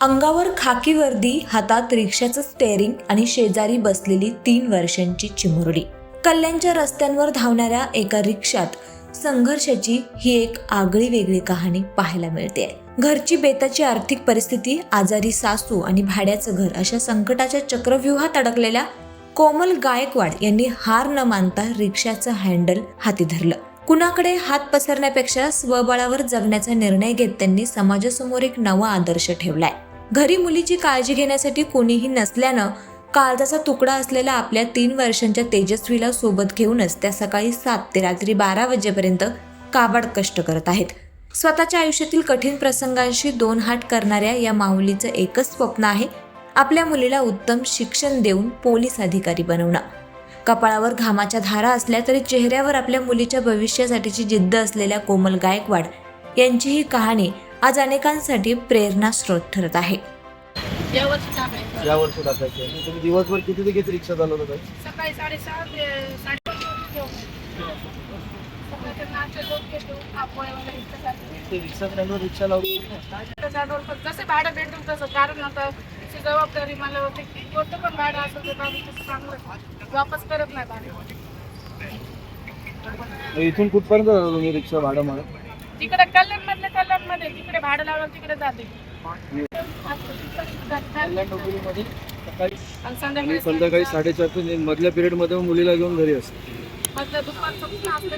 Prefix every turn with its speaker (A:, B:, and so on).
A: अंगावर खाकी वर्दी, हातात रिक्षाचं स्टेअरिंग आणि शेजारी बसलेली 3 वर्षांची चिमुरडी. कल्याणच्या रस्त्यांवर धावणाऱ्या एका रिक्षात संघर्षाची ही एक आगळी वेगळी कहाणी पाहायला मिळते. घरची बेताची आर्थिक परिस्थिती, आजारी सासू आणि भाड्याचं घर अशा संकटाच्या चक्रव्यूहात अडकलेल्या कोमल गायकवाड यांनी हार न मानता रिक्षाचं हँडल हाती धरलं. कुणाकडे हात पसरण्यापेक्षा स्वबळावर जगण्याचा निर्णय घेत त्यांनी समाजासमोर एक नवा आदर्श ठेवलाय. घरी मुलीची काळजी घेण्यासाठी कोणीही नसल्यानं काळजाचा तुकडा असलेल्या आपल्या 3 वर्षांच्या तेजस्वीला सोबत घेऊनच त्या सकाळी 7 ते रात्री 12 वाजेपर्यंत काबाड कष्ट करत आहेत. स्वतःच्या आयुष्यातील कठीण प्रसंगांशी 2 हात करणाऱ्या या माऊलीचं एकच स्वप्न आहे, आपल्या मुलीला उत्तम शिक्षण देऊन पोलीस अधिकारी बनवणं. कपाळावर घामाच्या धारा असल्या तरी चेहऱ्यावर आपल्या मुलीच्या भविष्यासाठीची जिद्द असलेल्या कोमल गायकवाड यांची ही कहाणी आज अनेकांसाठी प्रेरणा स्रोत ठरत आहे.
B: या वर्षी टाकायचं आहे. तुम्ही दिवसभर किती ते किती रिक्षा चालवता?
C: सकाळी 6:30 ते 8:30
B: ते रिक्षा स्टँडवर रिक्षा लावली
C: जसं भाडं भेटून तसं, कारण आता ती जबाबदारी मला होती. कोणतं पण भाडं असेल तर आम्ही तसं चांगलं वापस करत नाही भाडं.
B: इथून कुठपर्यंत जाता तुम्ही रिक्षा भाडं मला?
C: तिकडे कल्याणमध्ये तिकडे भाडं लावलं तिकडे जाते
B: कल्याण डोंबिवलीमध्ये सकाळी
C: आणि
B: आणि संध्याकाळी 4:30 ते मधल्या पिरियडमध्ये मुलीला घेऊन घरी असते.
C: दुपारचं असतं त्यामुळे